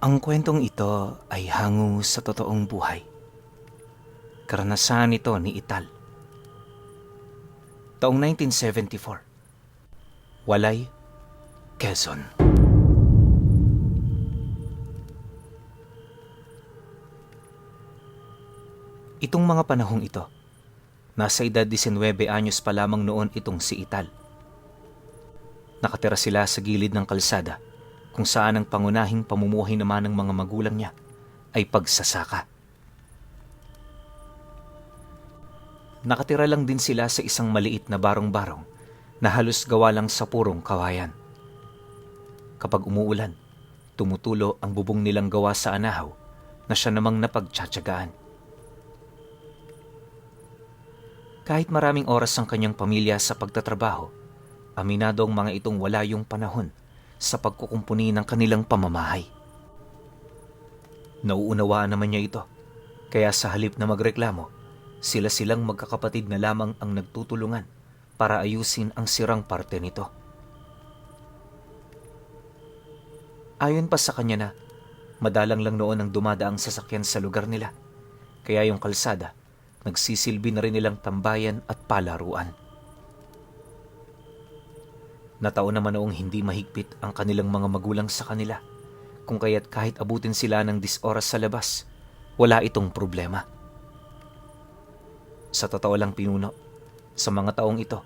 Ang kwentong ito ay hango sa totoong buhay. Karanasan ito ni Ital. Taong 1974. Walay, Quezon. Itong mga panahong ito, nasa edad 19 anyos pa lamang noon itong si Ital. Nakatira sila sa gilid ng kalsada kung saan ang pangunahing pamumuhay naman ng mga magulang niya ay pagsasaka. Nakatira lang din sila sa isang maliit na barong-barong na halos gawa lang sa purong kawayan. Kapag umuulan, tumutulo ang bubong nilang gawa sa anahaw na siya namang napagtsatsagaan. Kahit maraming oras ang kanyang pamilya sa pagtatrabaho, aminado ang mga itong wala yung panahon sa pagkukumpuni ng kanilang pamamahay. Nauunawaan naman niya ito, kaya sa halip na magreklamo, sila-silang magkakapatid na lamang ang nagtutulungan para ayusin ang sirang parte nito. Ayon pa sa kanya na, madalang lang noon ang dumadaang sasakyan sa lugar nila, kaya yung kalsada, nagsisilbi na rin nilang tambayan at palaruan. Nataon naman noong hindi mahigpit ang kanilang mga magulang sa kanila, kung kaya't kahit abutin sila ng 10 oras sa labas, wala itong problema. Sa totoo lang pinuno, sa mga taong ito,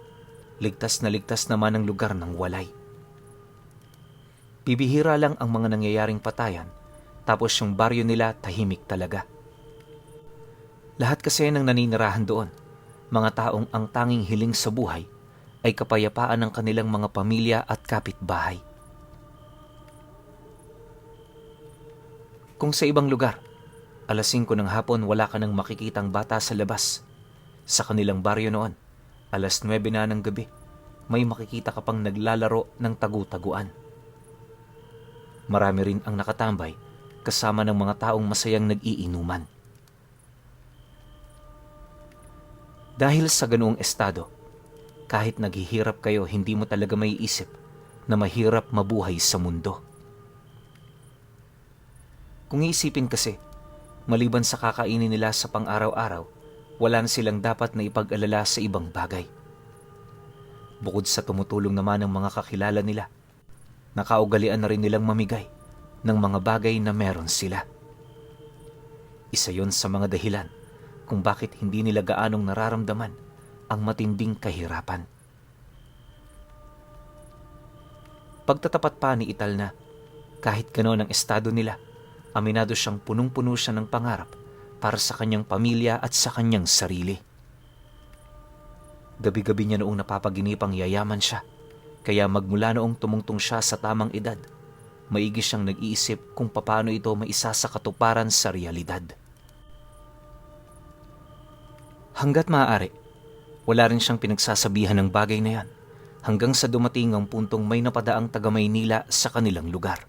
ligtas naman ang lugar ng walay. Bibihira lang ang mga nangyayaring patayan, tapos yung baryo nila tahimik talaga. Lahat kasi ng naninirahan doon, mga taong ang tanging hiling sa buhay ay kapayapaan ng kanilang mga pamilya at kapitbahay. Kung sa ibang lugar, 5:00 ng hapon wala ka nang makikitang bata sa labas, sa kanilang baryo noon, 9:00 na ng gabi, may makikita ka pang naglalaro ng tagu-taguan. Marami rin ang nakatambay kasama ng mga taong masayang nag-iinuman. Dahil sa ganoong estado, kahit naghihirap kayo, hindi mo talaga maiisip na mahirap mabuhay sa mundo. Kung iisipin kasi, maliban sa kakainin nila sa pang-araw-araw, wala na silang dapat na ipag-alala sa ibang bagay. Bukod sa tumutulong naman ng mga kakilala nila, nakaugalian na rin nilang mamigay ng mga bagay na meron sila. Isa yon sa mga dahilan kung bakit hindi nila gaanong nararamdaman ang matinding kahirapan. Pagtatapat pa ni Ital na, kahit ganoon ang estado nila, aminado siyang punong-puno siya ng pangarap para sa kanyang pamilya at sa kanyang sarili. Gabi-gabi niya noong napapaginipang yayaman siya, kaya magmula noong tumungtong siya sa tamang edad, maigi siyang nag-iisip kung paano ito maisasakatuparan sa realidad. Hanggat maaari, wala rin siyang pinagsasabihan ng bagay na yan hanggang sa dumating ang puntong may napadaang taga-Maynila sa kanilang lugar.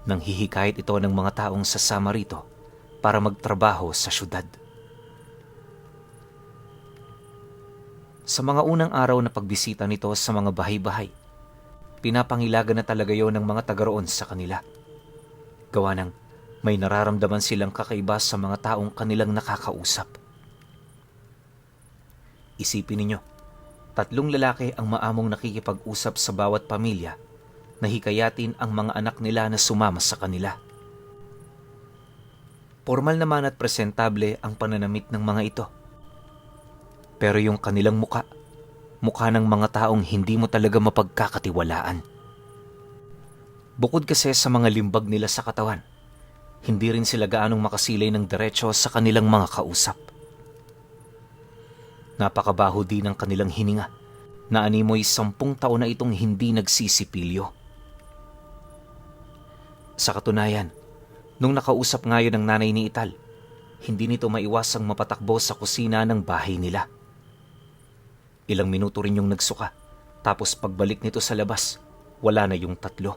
Nang hihikayat ito ng mga taong sasama rito para magtrabaho sa syudad. Sa mga unang araw na pagbisita nito sa mga bahay-bahay, pinapangilagan na talaga yon ng mga taga-roon sa kanila. Gawa ng may nararamdaman silang kakaiba sa mga taong kanilang nakakausap. Isipin ninyo, 3 lalaki ang maamong nakikipag-usap sa bawat pamilya na hikayatin ang mga anak nila na sumama sa kanila. Formal naman at presentable ang pananamit ng mga ito. Pero yung kanilang mukha ng mga taong hindi mo talaga mapagkakatiwalaan. Bukod kasi sa mga limbag nila sa katawan, hindi rin sila gaanong makasilay ng diretso sa kanilang mga kausap. Napakabaho din ang kanilang hininga na animoy 10 taon na itong hindi nagsisipilyo. Sa katunayan, nung nakausap ngayon ng nanay ni Ital, hindi nito maiwasang mapatakbo sa kusina ng bahay nila. Ilang minuto rin yung nagsuka, tapos pagbalik nito sa labas, wala na yung 3.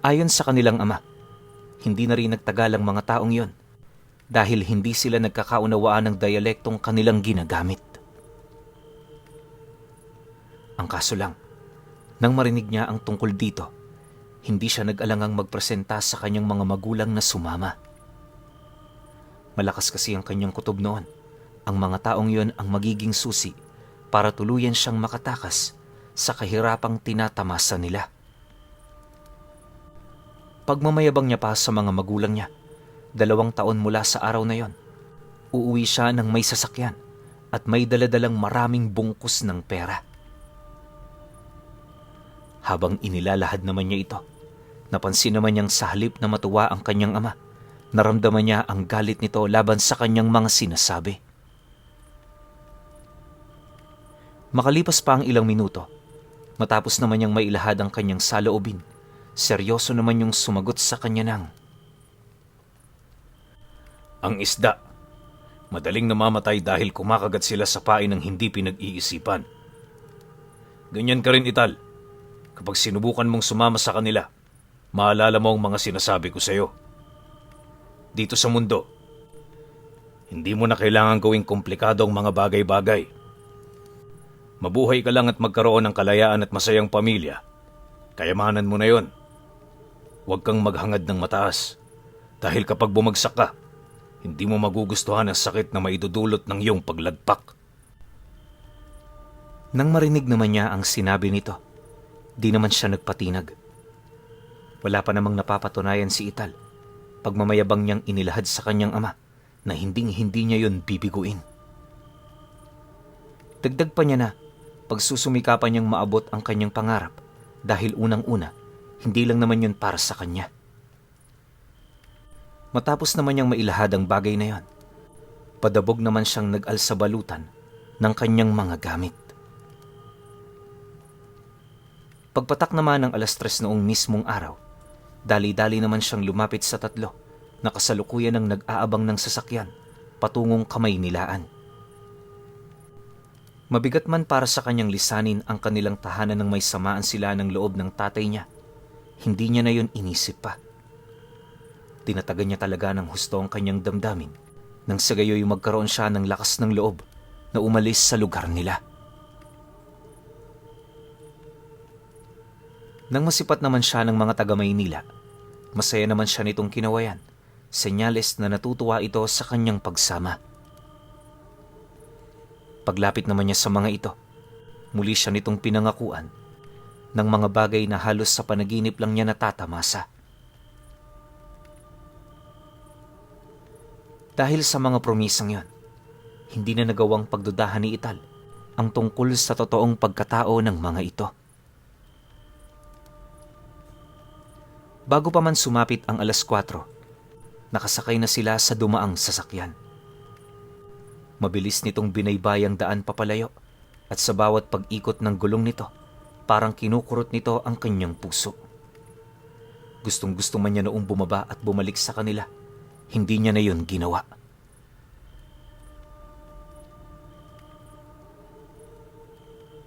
Ayon sa kanilang ama, hindi na rin nagtagal ang mga taong yon dahil hindi sila nagkakaunawaan ng dialektong kanilang ginagamit. Ang kaso lang, nang marinig niya ang tungkol dito, Hindi siya nag-alangang magpresenta sa kanyang mga magulang na sumama. Malakas kasi ang kanyang kutob noon. Ang mga taong yon ang magiging susi para tuluyan siyang makatakas sa kahirapang tinatamasa nila. Pagmamayabang niya pa sa mga magulang niya, 2 taon mula sa araw na yon, uuwi siya ng may sasakyan at may daladalang maraming bungkus ng pera. Habang inilalahad naman niya ito, napansin naman niyang sa halip na matuwa ang kanyang ama, naramdaman niya ang galit nito laban sa kanyang mga sinasabi. Makalipas pa ang ilang minuto, matapos naman niyang mailahad ang kanyang saloobin, seryoso naman yung sumagot sa kanya ng, "Ang isda, madaling namamatay dahil kumakagat sila sa pain ng hindi pinag-iisipan. Ganyan ka rin, Ital. Kapag sinubukan mong sumama sa kanila, maalala mo ang mga sinasabi ko sa iyo. Dito sa mundo, hindi mo na kailangan gawing komplikado ang mga bagay-bagay. Mabuhay ka lang at magkaroon ng kalayaan at masayang pamilya. Kayamanan mo na yon. Huwag kang maghangad ng mataas. Dahil kapag bumagsak ka, hindi mo magugustuhan ang sakit na maidudulot ng iyong paglagpak." Nang marinig naman niya ang sinabi nito, di naman siya nagpatinag. Wala pa namang napapatunayan si Ital. Pagmamayabang niyang inilahad sa kanyang ama na hinding-hindi niya yon bibiguin. Dagdag pa niya na pagsusumikapan niyang maabot ang kanyang pangarap dahil unang-una, hindi lang naman yun para sa kanya. Matapos naman niyang mailahad ang bagay na yon, padabog naman siyang nag-alsabalutan ng kanyang mga gamit. Pagpatak naman ng 3:00 noong mismong araw, dali-dali naman siyang lumapit sa 3 na kasalukuyan ng nag-aabang ng sasakyan patungong Kamaynilaan. Mabigat man para sa kanyang lisanin ang kanilang tahanan ng may samaan sila ng loob ng tatay niya, hindi niya na yun inisip pa. Tinatagan niya talaga ng husto ang kanyang damdamin nang sa gayoy magkaroon siya ng lakas ng loob na umalis sa lugar nila. Nang masipat naman siya ng mga taga-Maynila, masaya naman siya nitong kinawayan, senyales na natutuwa ito sa kanyang pagsama. Paglapit naman niya sa mga ito, muli siya nitong pinangakuan ng mga bagay na halos sa panaginip lang niya natatamasa. Dahil sa mga promisang yon, hindi na nagawang pagdudahan ni Ital ang tungkol sa totoong pagkatao ng mga ito. Bago pa man sumapit ang 4:00, nakasakay na sila sa dumaang sasakyan. Mabilis nitong binaybayang daan papalayo at sa bawat pag-ikot ng gulong nito, parang kinukurot nito ang kanyang puso. Gustong-gusto man niya noong bumaba at bumalik sa kanila, hindi niya na yun ginawa.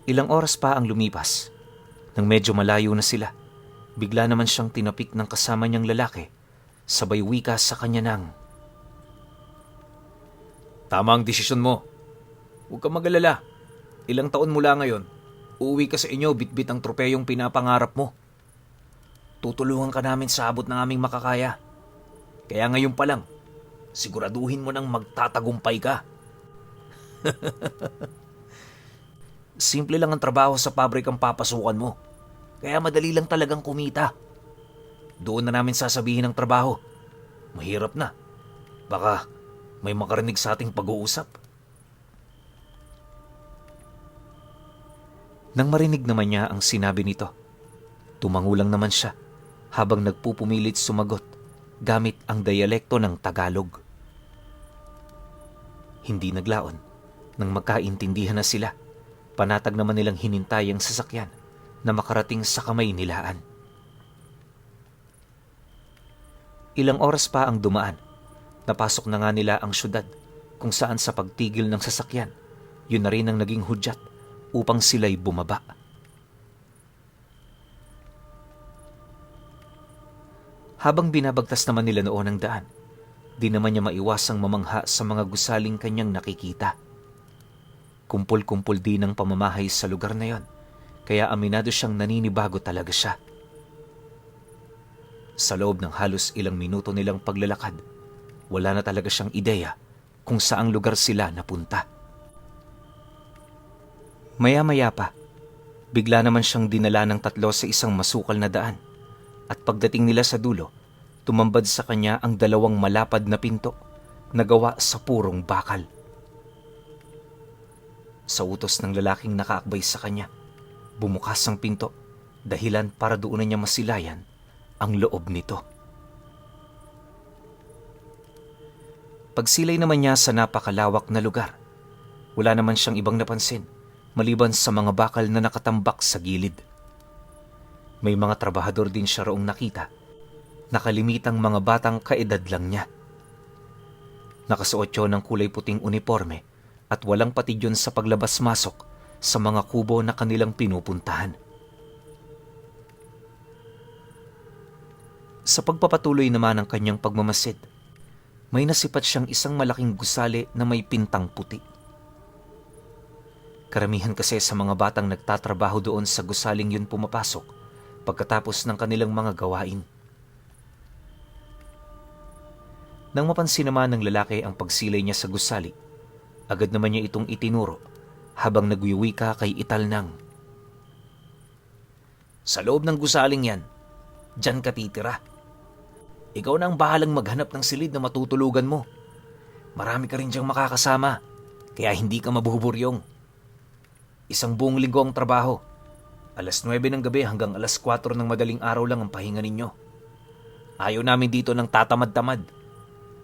Ilang oras pa ang lumipas. Nang medyo malayo na sila, bigla naman siyang tinapik ng kasama niyang lalaki, sabay wika sa kanya ng, "Tama ang desisyon mo. Huwag kang mag-alala. Ilang taon mula ngayon, uuwi ka sa inyo bitbit ang tropeyong pinapangarap mo. Tutulungan ka namin sa abot ng aming makakaya. Kaya ngayon pa lang, siguraduhin mo nang magtatagumpay ka." Simple lang ang trabaho sa pabrikang papasukan mo. Kaya madali lang talagang kumita. Doon na namin sasabihin ang trabaho. Mahirap na. Baka may makarinig sa ating pag-uusap. Nang marinig naman niya ang sinabi nito, tumangulang naman siya habang nagpupumilit sumagot gamit ang dialekto ng Tagalog. Hindi naglaon. Nang magkaintindihan na sila, panatag naman nilang hinintay ang sasakyan na makarating sa Kamaynilaan. Ilang oras pa ang dumaan. Napasok na nga nila ang syudad kung saan sa pagtigil ng sasakyan, yun na rin ang naging hudyat upang sila'y bumaba. Habang binabagtas naman nila noon ang daan, di naman niya maiwasang mamangha sa mga gusaling kanyang nakikita. Kumpul-kumpul din ang pamamahay sa lugar na yon, kaya aminado siyang naninibago talaga siya. Sa loob ng halos ilang minuto nilang paglalakad, wala na talaga siyang ideya kung saang lugar sila napunta. Maya-maya pa, bigla naman siyang dinala ng tatlo sa isang masukal na daan at pagdating nila sa dulo, tumambad sa kanya ang dalawang malapad na pinto na gawa sa purong bakal. Sa utos ng lalaking nakaakbay sa kanya, bumukas ang pinto, dahilan para doon na niya masilayan ang loob nito. Pagsilay naman niya sa napakalawak na lugar, wala naman siyang ibang napansin maliban sa mga bakal na nakatambak sa gilid. May mga trabahador din siya roong nakita, nakalimitang mga batang kaedad lang niya. Nakasuot siya ng kulay puting uniforme at walang patidyon sa paglabas-masok sa mga kubo na kanilang pinupuntahan. Sa pagpapatuloy naman ng kanyang pagmamasid, may nasipat siyang isang malaking gusali na may pintang puti. Karamihan kasi sa mga batang nagtatrabaho doon sa gusaling yun pumapasok pagkatapos ng kanilang mga gawain. Nang mapansin naman ng lalaki ang pagsilay niya sa gusali, agad naman niya itong itinuro habang nagwiwika kay Ital ng, "Sa loob ng gusaling yan, dyan ka titira. Ikaw na ang bahalang maghanap ng silid na matutulugan mo. Marami ka rin diyang makakasama, kaya hindi ka mabuburyong. Isang buong linggo ang trabaho. 9:00 ng gabi hanggang 4:00 ng madaling araw lang ang pahinga ninyo. Ayaw namin dito ng tatamad-tamad.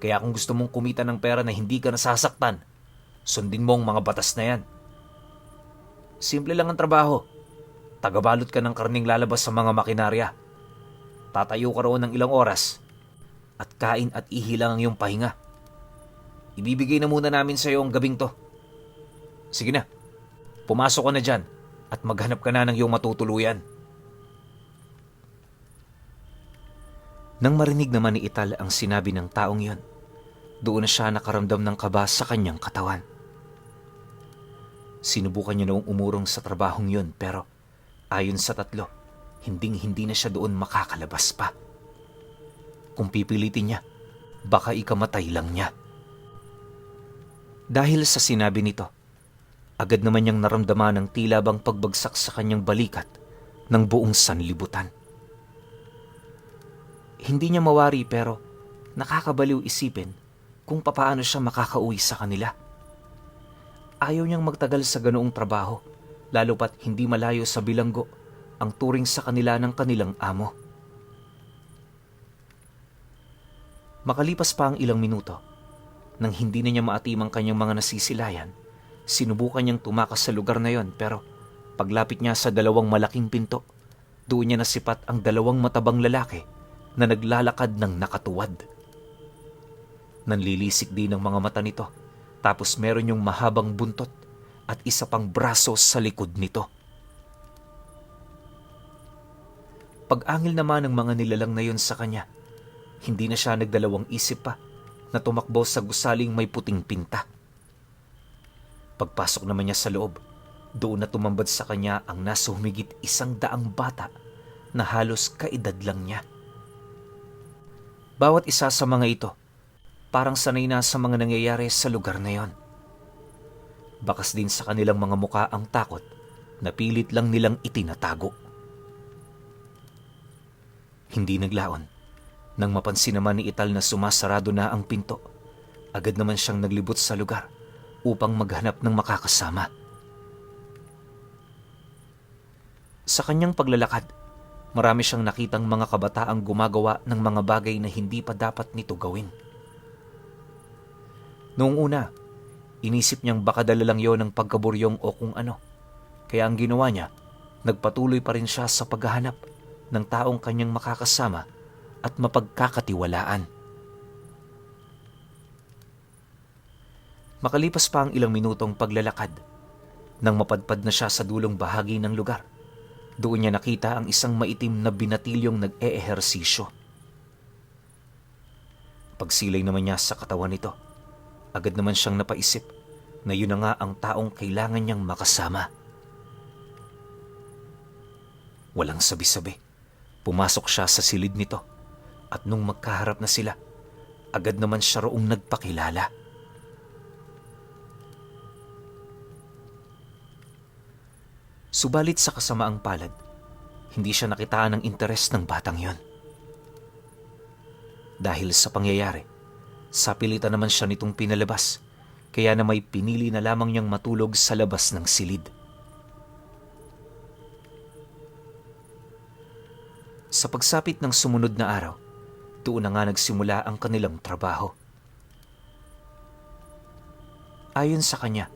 Kaya kung gusto mong kumita ng pera na hindi ka nasasaktan, sundin mo ang mga batas na yan. Simple lang ang trabaho. Tagabalot ka ng karning lalabas sa mga makinarya. Tatayo ka roon ng ilang oras at kain at ihi lang ang iyong pahinga. Ibibigay na muna namin sa iyo ang gabing to. Sige na, pumasok ka na dyan at maghanap ka na ng iyong matutuluyan." Nang marinig naman ni Ital ang sinabi ng taong yon, doon na siya nakaramdam ng kaba sa kanyang katawan. Sinubukan niya noong umurong sa trabahong yun pero ayon sa tatlo, hinding-hindi na siya doon makakalabas pa. Kung pipilitin niya, baka ikamatay lang niya. Dahil sa sinabi nito, agad naman niyang naramdaman ang tila bang pagbagsak sa kanyang balikat ng buong sanlibutan. Hindi niya mawari pero nakakabaliw isipin kung papaano siya makakauwi sa kanila. Ayaw niyang magtagal sa ganoong trabaho, lalo pat hindi malayo sa bilanggo ang turing sa kanila ng kanilang amo. Makalipas pa ang ilang minuto, nang hindi na niya maatim ang kanyang mga nasisilayan, sinubukan niyang tumakas sa lugar na yon pero paglapit niya sa dalawang malaking pinto, doon niya nasipat ang dalawang matabang lalaki na naglalakad ng nakatuwad. Nanlilisik din ang mga mata nito, tapos meron yung mahabang buntot at isa pang braso sa likod nito. Pag-angil naman ng mga nilalang na yun sa kanya, hindi na siya nagdalawang isip pa na tumakbo sa gusaling may puting pinta. Pagpasok naman niya sa loob, doon na tumambad sa kanya ang nasa humigit 100 bata na halos kaedad lang niya. Bawat isa sa mga ito, parang sanay na sa mga nangyayari sa lugar na yon. Bakas din sa kanilang mga muka ang takot na pilit lang nilang itinatago. Hindi naglaon. Nang mapansin naman ni Ital na sumasarado na ang pinto, agad naman siyang naglibot sa lugar upang maghanap ng makakasama. Sa kanyang paglalakad, marami siyang nakitang mga kabataang gumagawa ng mga bagay na hindi pa dapat nito gawin. Noong una, inisip niyang baka dala lang yon ng pagkaburyong o kung ano. Kaya ang ginawa niya, nagpatuloy pa rin siya sa paghahanap ng taong kanyang makakasama at mapagkakatiwalaan. Makalipas pa ang ilang minutong paglalakad, nang mapadpad na siya sa dulong bahagi ng lugar, doon niya nakita ang isang maitim na binatilyong nag-eehersisyo. Pagsilay naman niya sa katawan nito, agad naman siyang napaisip na yun na nga ang taong kailangan niyang makasama. Walang sabi-sabi, pumasok siya sa silid nito At nung magkaharap na sila, agad naman siya roong nagpakilala. Subalit sa kasamaang palad, hindi siya nakitaan ng interes ng batang yon. Dahil sa pangyayari, sapilitan naman siya nitong pinalabas, kaya na may pinili na lamang niyang matulog sa labas ng silid. Sa pagsapit ng sumunod na araw, doon na nga nagsimula ang kanilang trabaho. Ayon sa kanya,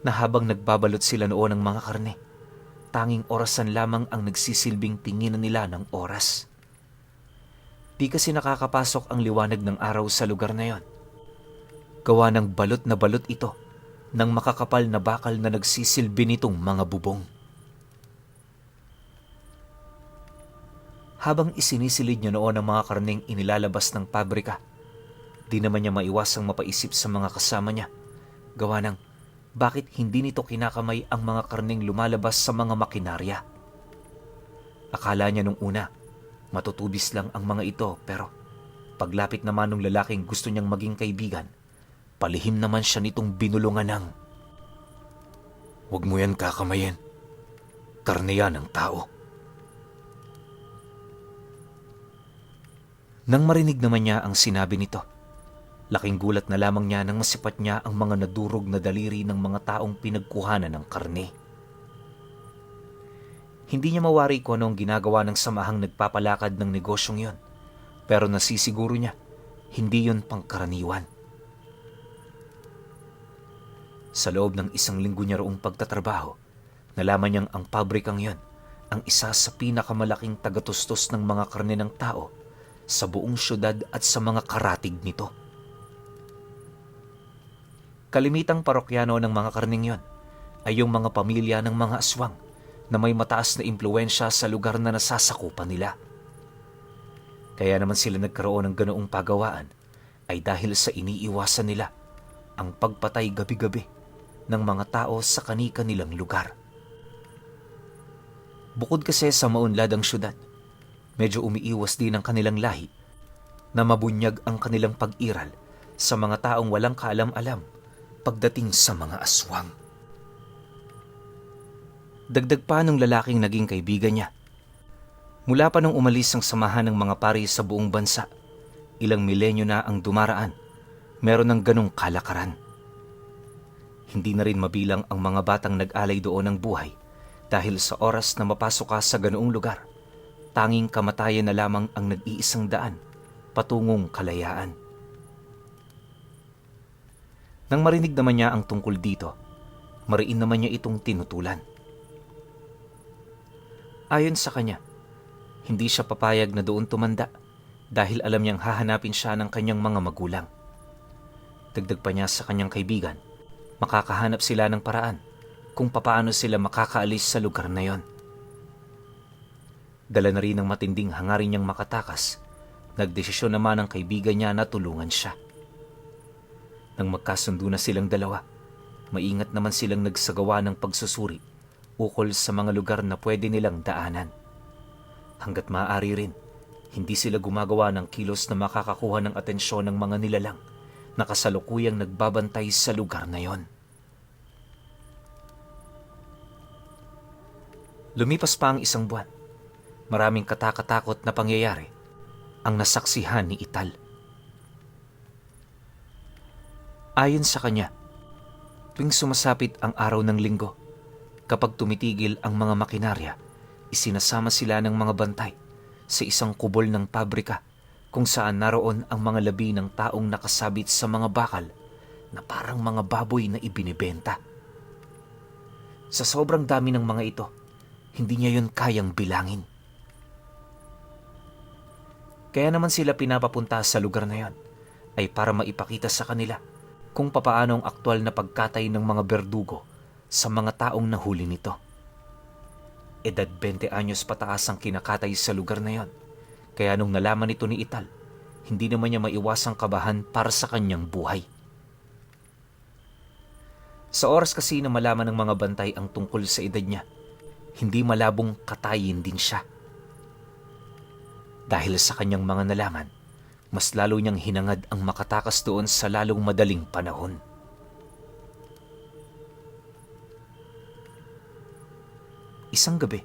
na habang nagbabalot sila noon ng mga karne, tanging orasan lamang ang nagsisilbing tinginan nila ng oras. Di kasi nakakapasok ang liwanag ng araw sa lugar na yon. Gawa ng balot na balot ito ng makakapal na bakal na nagsisilbi nitong mga bubong. Habang isinisilid niya noon ang mga karneng inilalabas ng pabrika, di naman niya maiwasang mapaisip sa mga kasama niya, gawa ng bakit hindi nito kinakamay ang mga karneng lumalabas sa mga makinarya. Akala niya nung una, matutubis lang ang mga ito, pero paglapit naman ng lalaking gusto niyang maging kaibigan, palihim naman siya nitong binulungan ng, "Huwag mo yan kakamayin. Karne yan ng tao." Nang marinig naman niya ang sinabi nito, laking gulat na lamang niya nang masipat niya ang mga nadurog na daliri ng mga taong pinagkuhanan ng karne. Hindi niya mawari kung anong ginagawa ng samahang nagpapalakad ng negosyong yon, pero nasisiguro niya, hindi yon pangkaraniwan. Sa loob ng isang linggo niya roong pagtatrabaho, nalaman niyang ang pabrikang yon ang isa sa pinakamalaking tagatustos ng mga karne ng tao sa buong syudad at sa mga karatig nito. Kalimitang parokyano ng mga karning yon ay yung mga pamilya ng mga aswang na may mataas na impluwensya sa lugar na nasasakupan nila. Kaya naman sila nagkaroon ng ganoong pagawaan ay dahil sa iniiwasan nila ang pagpatay gabi-gabi ng mga tao sa kani-kanilang lugar. Bukod kasi sa maunlad ang syudad, medyo umiiwas din ang kanilang lahi na mabunyag ang kanilang pag-iral sa mga taong walang kaalam-alam pagdating sa mga aswang. Dagdag pa ng lalaking naging kaibigan niya. Mula pa nung umalis ang samahan ng mga pari sa buong bansa, ilang milenyo na ang dumaraan, meron ng ganong kalakaran. Hindi na rin mabilang ang mga batang nag-alay doon ng buhay dahil sa oras na mapasok ka sa ganoong lugar, tanging kamatayan na lamang ang nag-iisang daan patungong kalayaan. Nang marinig naman niya ang tungkol dito, mariin naman niya itong tinutulan. Ayon sa kanya, hindi siya papayag na doon tumanda dahil alam niyang hahanapin siya ng kanyang mga magulang. Dagdag pa niya sa kanyang kaibigan, makakahanap sila ng paraan kung papaano sila makakaalis sa lugar na yon. Dala na rin ng matinding hangarin niyang makatakas, nagdesisyon naman ang kaibigan niya na tulungan siya. Nang magkasundo na silang dalawa, maingat naman silang nagsagawa ng pagsusuri ukol sa mga lugar na pwede nilang daanan. Hanggat maaari rin, hindi sila gumagawa ng kilos na makakakuha ng atensyon ng mga nilalang na kasalukuyang nagbabantay sa lugar na yon. Lumipas pa ang isang buwan. Maraming katakatakot na pangyayari ang nasaksihan ni Ital. Ayon sa kanya, tuwing sumasapit ang araw ng linggo, kapag tumitigil ang mga makinarya, isinasama sila ng mga bantay sa isang kubol ng pabrika kung saan naroon ang mga labi ng taong nakasabit sa mga bakal na parang mga baboy na ibinibenta. Sa sobrang dami ng mga ito, hindi niya yun kayang bilangin. Kaya naman sila pinapapunta sa lugar na yon ay para maipakita sa kanila kung papaano ang aktwal na pagkatay ng mga berdugo sa mga taong nahuli nito. Edad 20 anyos pataas ang kinakatay sa lugar na yon, kaya nung nalaman ito ni Ital, hindi naman niya maiwasang kabahan para sa kanyang buhay. Sa oras kasi na malaman ng mga bantay ang tungkol sa edad niya, hindi malabong katayin din siya. Dahil sa kanyang mga nalaman, mas lalo niyang hinangad ang makatakas doon sa lalong madaling panahon. Isang gabi,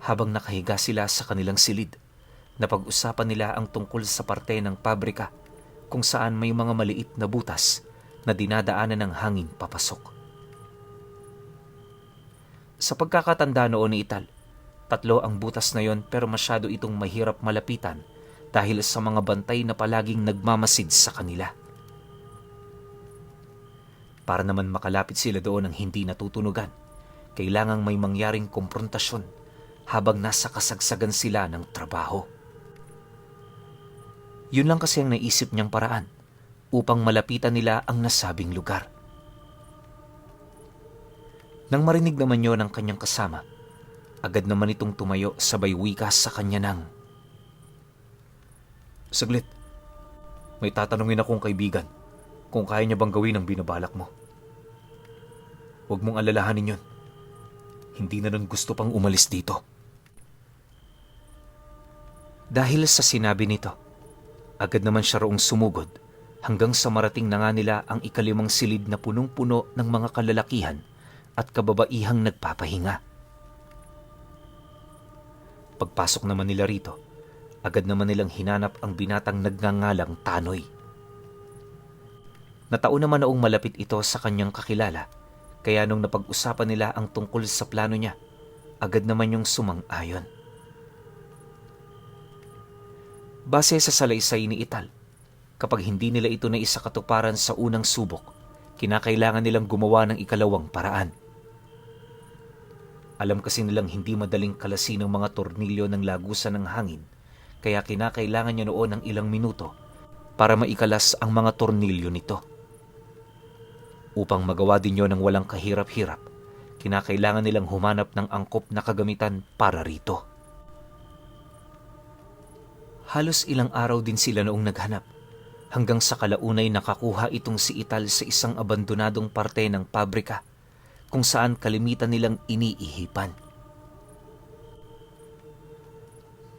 habang nakahiga sila sa kanilang silid, napag-usapan nila ang tungkol sa parte ng pabrika kung saan may mga maliit na butas na dinadaanan ng hangin papasok. Sa pagkakatanda noon ni Ital, 3 ang butas na yon pero masyado itong mahirap malapitan dahil sa mga bantay na palaging nagmamasid sa kanila. Para naman makalapit sila doon ng hindi natutunugan, kailangang may mangyaring komprontasyon habang nasa kasagsagan sila ng trabaho. Yun lang kasi ang naisip niyang paraan upang malapitan nila ang nasabing lugar. Nang marinig naman yun ng kanyang kasama, agad naman itong tumayo sabay wika sa kanya ng, "Saglit, may tatanungin akong kaibigan kung kaya niya bang gawin ang binabalak mo. Huwag mong alalahanin yun. Hindi na nun gusto pang umalis dito." Dahil sa sinabi nito, agad naman siya roong sumugod hanggang sa marating na nga nila ang 5 silid na punong-puno ng mga kalalakihan at kababaihang nagpapahinga. Pagpasok naman nila rito, agad naman nilang hinanap ang binatang nagngangalang Tanoy. Nataon naman noong malapit ito sa kanyang kakilala, kaya nung napag-usapan nila ang tungkol sa plano niya, agad naman yung sumang-ayon. Base sa salaysay ni Ital, kapag hindi nila ito na isakatuparan sa unang subok, kinakailangan nilang gumawa ng 2 paraan. Alam kasi nilang hindi madaling kalasin ng mga tornilyo ng lagusan ng hangin, kaya kinakailangan niya noon ng ilang minuto para maikalas ang mga tornilyo nito. Upang magawa din yun ng walang kahirap-hirap, kinakailangan nilang humanap ng angkop na kagamitan para rito. Halos ilang araw din sila noong naghanap, hanggang sa kalaunay nakakuha itong si Ital sa isang abandonadong parte ng pabrika kung saan kalimitan nilang iniihipan.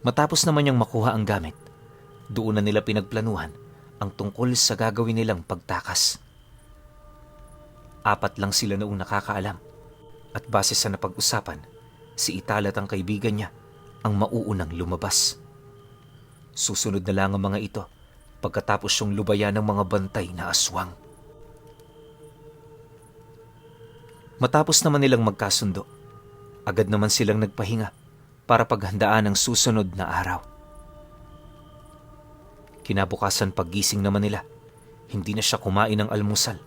Matapos naman niyang makuha ang gamit, doon na nila pinagplanuhan ang tungkol sa gagawin nilang pagtakas. 4 lang sila noong nakakaalam, at base sa napag-usapan, si Ital at ang kaibigan niya ang mauunang lumabas. Susunod na lang ang mga ito pagkatapos yung lubayan ng mga bantay na aswang. Matapos naman nilang magkasundo, agad naman silang nagpahinga para paghandaan ang susunod na araw. Kinabukasan paggising naman nila, hindi na siya kumain ng almusal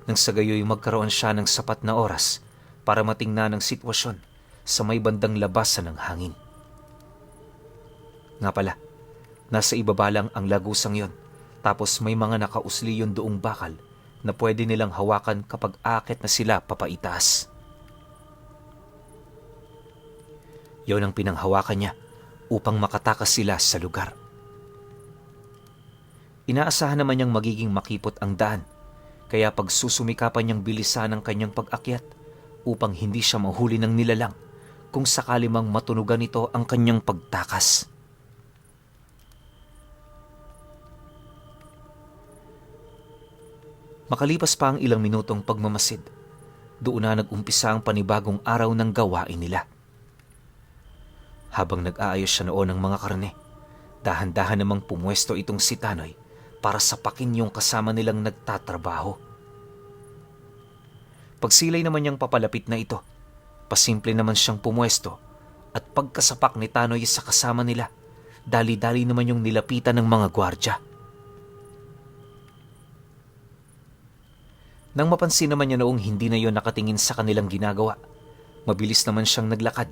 nang sa gayoy magkaroon siya ng sapat na oras para matingnan ang sitwasyon sa may bandang labasan ng hangin. Nga pala, nasa ibaba lang ang lagusang yon, tapos may mga nakausli yun doong bakal na pwede nilang hawakan kapag aakit na sila papaitaas. Yon ang pinanghawakan niya upang makatakas sila sa lugar. Inaasahan naman niyang magiging makipot ang daan, kaya pagsusumikapan niyang bilisan ang kanyang pag-akyat upang hindi siya mahuli ng nilalang kung sakali mang matunugan nito ang kanyang pagtakas. Makalipas pa ang ilang minutong pagmamasid, doon na nag-umpisa ang panibagong araw ng gawain nila. Habang nag-aayos siya noon ng mga karne, dahan-dahan namang pumwesto itong si Tanoy para sapakin yung kasama nilang nagtatrabaho. Pagsilay naman niyang papalapit na ito, pasimple naman siyang pumwesto at pagkasapak ni Tanoy sa kasama nila, dali-dali naman yung nilapitan ng mga gwardya. Nang mapansin naman niya noong hindi na yon nakatingin sa kanilang ginagawa, mabilis naman siyang naglakad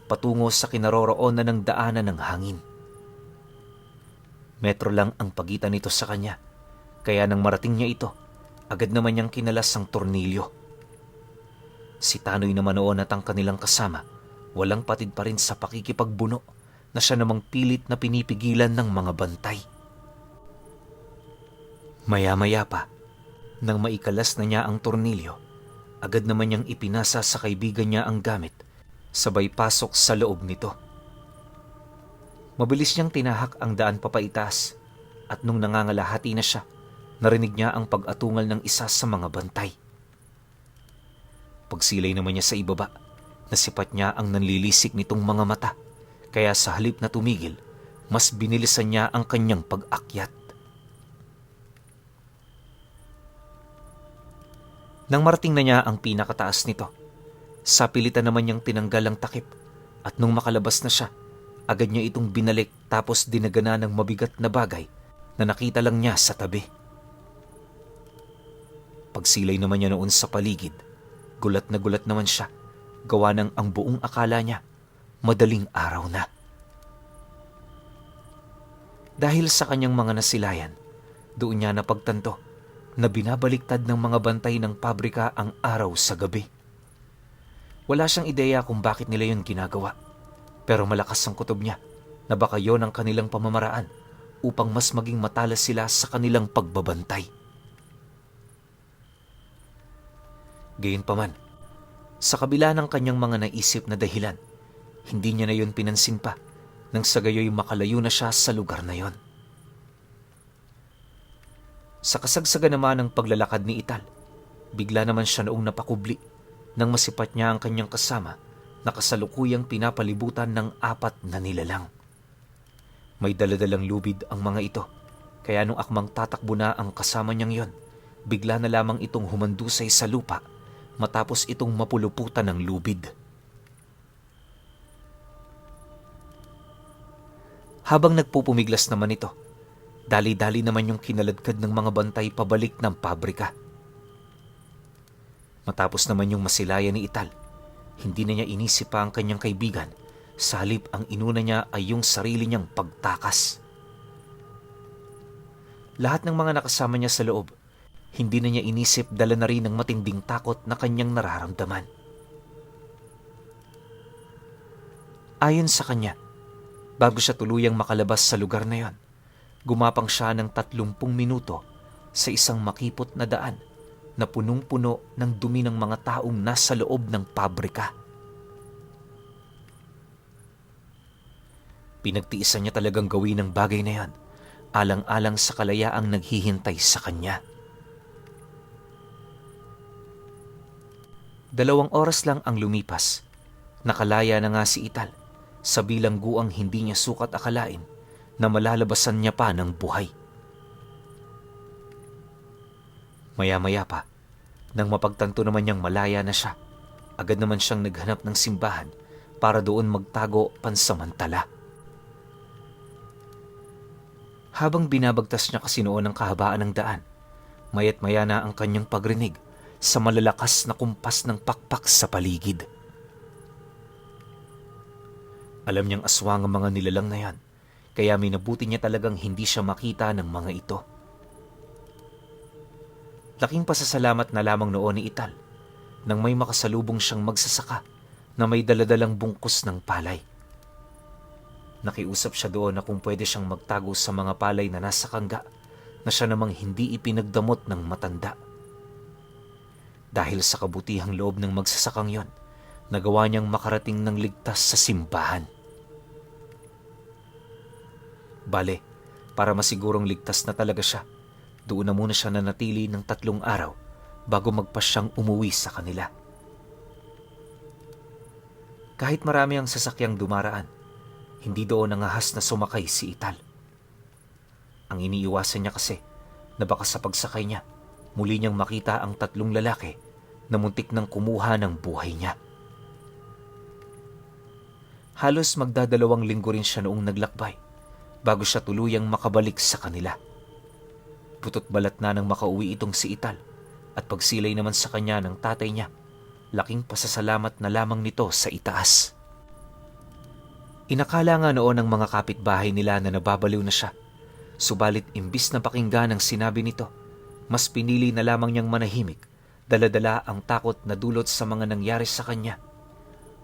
patungo sa kinaroroonan ng daanan ng hangin. Metro lang ang pagitan nito sa kanya, kaya nang marating niya ito, agad naman niyang kinalas ang tornilyo. Si Tanoy naman noon at ang kanilang kasama, walang patid pa rin sa pakikipagbuno na siya namang pilit na pinipigilan ng mga bantay. Maya-maya pa, nang maikalas na niya ang tornilyo, agad naman niyang ipinasa sa kaibigan niya ang gamit, sabay pasok sa loob nito. Mabilis niyang tinahak ang daan papaitaas at nung nangangalahati na siya, narinig niya ang pag-atungal ng isa sa mga bantay. Pagsilay naman niya sa ibaba, nasipat niya ang nanlilisik nitong mga mata, kaya sa halip na tumigil, mas binilisan niya ang kanyang pag-akyat. Nang marating na niya ang pinakataas nito, sa pilitan naman niyang tinanggal ang takip at nung makalabas na siya, agad niya itong binalik tapos dinagana ng mabigat na bagay na nakita lang niya sa tabi. Pagsilay naman niya noon sa paligid, gulat naman siya, gawa ng ang buong akala niya, madaling araw na. Dahil sa kanyang mga nasilayan, doon niya napagtanto na binabaliktad ng mga bantay ng pabrika ang araw sa gabi. Wala siyang ideya kung bakit nila yun ginagawa, pero malakas ang kutob niya na baka yon ang kanilang pamamaraan upang mas maging matalas sila sa kanilang pagbabantay. Gayunpaman, sa kabila ng kanyang mga naisip na dahilan, hindi niya na yun pinansin pa nang sa gayoy makalayo na siya sa lugar na yon. Sa kasagsagan naman ng paglalakad ni Ital, bigla naman siya noong napakubli nang masipat niya ang kanyang kasama na kasalukuyang pinapalibutan ng 4 na nilalang. May daladalang lubid ang mga ito, kaya nung akmang tatakbo na ang kasama niyang yon, bigla na lamang itong humandusay sa lupa matapos itong mapuluputan ng lubid. Habang nagpupumiglas naman ito, dali-dali naman yung kinaladkad ng mga bantay pabalik ng pabrika. Matapos naman yung masilayan ni Ital, hindi na niya inisip pa ang kanyang kaibigan, sa halip ang inuna niya ay yung sarili niyang pagtakas. Lahat ng mga nakasama niya sa loob, hindi na niya inisip, dala na rin ng matinding takot na kanyang nararamdaman. Ayon sa kanya, bago siya tuluyang makalabas sa lugar na yon, gumapang siya ng 30 minuto sa isang makipot na daan na punong-puno ng dumi ng mga taong nasa loob ng pabrika. Pinagtiisan niya talagang gawin ang bagay na yan, alang-alang sa kalayaang naghihintay sa kanya. 2 oras lang ang lumipas, nakalaya na nga si Ital sa bilangguang hindi niya sukat akalain na malalabasan niya pa ng buhay. Maya-maya pa, nang mapagtanto naman niyang malaya na siya, agad naman siyang naghanap ng simbahan para doon magtago pansamantala. Habang binabagtas niya kasi noon ang kahabaan ng daan, maya't maya na ang kanyang pagrinig sa malalakas na kumpas ng pakpak sa paligid. Alam niyang aswang ang mga nilalang na yan, kaya minabuti niya talagang hindi siya makita ng mga ito. Laking pasasalamat na lamang noon ni Ital nang may makasalubong siyang magsasaka na may daladalang bungkus ng palay. Nakiusap siya doon na kung pwede siyang magtago sa mga palay na nasa kangga na siya namang hindi ipinagdamot ng matanda. Dahil sa kabutihang loob ng magsasakang yon, nagawa niyang makarating ng ligtas sa simbahan. Bale, para masigurong ligtas na talaga siya, doon na muna siya nanatili ng 3 araw bago magpasyang umuwi sa kanila. Kahit marami ang sasakyang dumaraan, hindi doon nangahas na sumakay si Ital. Ang iniiwasan niya kasi na baka sa pagsakay niya, muli niyang makita ang 3 lalaki na muntik nang kumuha ng buhay niya. Halos magdadalawang linggo rin siya noong naglakbay bago siya tuluyang makabalik sa kanila. Putot balat na nang makauwi itong si Ital at pagsilay naman sa kanya ng tatay niya, laking pasasalamat na lamang nito sa itaas. Inakala nga noon ng mga kapitbahay nila na nababaliw na siya, subalit imbis na pakinggan ang sinabi nito, mas pinili na lamang niyang manahimik, dala-dala ang takot na dulot sa mga nangyari sa kanya.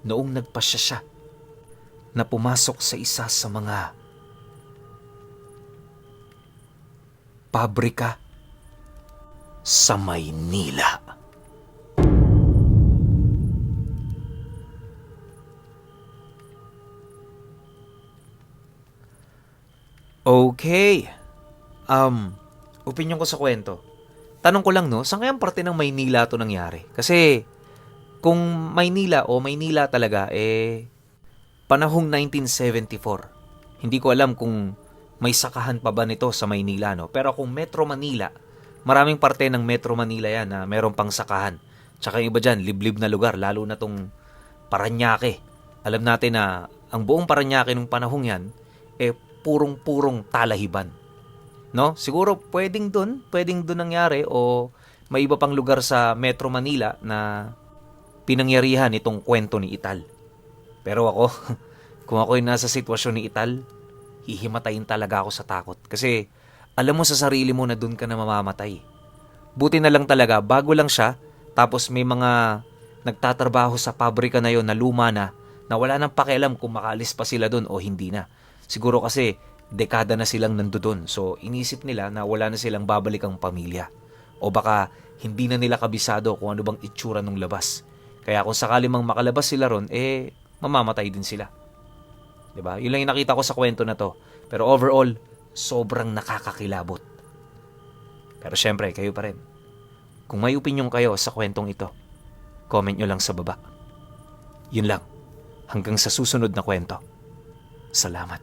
Noong nagpasya siya na pumasok sa isa sa mga pabrika sa Maynila. Okay. Opinion ko sa kwento. Tanong ko lang, no, saan kayang parte ng Maynila to nangyari? Kasi kung Maynila o Maynila talaga, panahong 1974. Hindi ko alam kung may sakahan pa ba nito sa Maynila, no? Pero kung Metro Manila, maraming parte ng Metro Manila yan na meron pang sakahan. Tsaka yung iba dyan, liblib na lugar, lalo na tong Paranaque. Alam natin na ang buong Paranaque nung panahong yan, purong-purong talahiban. No? Siguro pwedeng dun nangyari o may iba pang lugar sa Metro Manila na pinangyarihan itong kwento ni Ital. Pero ako, kung ako yung nasa sitwasyon ni Ital, hihimatayin talaga ako sa takot. Kasi alam mo sa sarili mo na dun ka na mamamatay. Buti na lang talaga, bago lang siya, tapos may mga nagtatrabaho sa pabrika na yon na luma na wala nang pakialam kung makaalis pa sila dun o hindi na. Siguro kasi dekada na silang nandoon. So inisip nila na wala na silang babalikang pamilya. O baka hindi na nila kabisado kung ano bang itsura ng labas. Kaya kung sakali mang makalabas sila ron, mamamatay din sila. 'Di ba? Yun lang yung nakita ko sa kwento na to. Pero overall, sobrang nakakakilabot. Pero syempre, kayo pa rin. Kung may opinion kayo sa kwentong ito, comment nyo lang sa baba. Yun lang. Hanggang sa susunod na kwento. Salamat.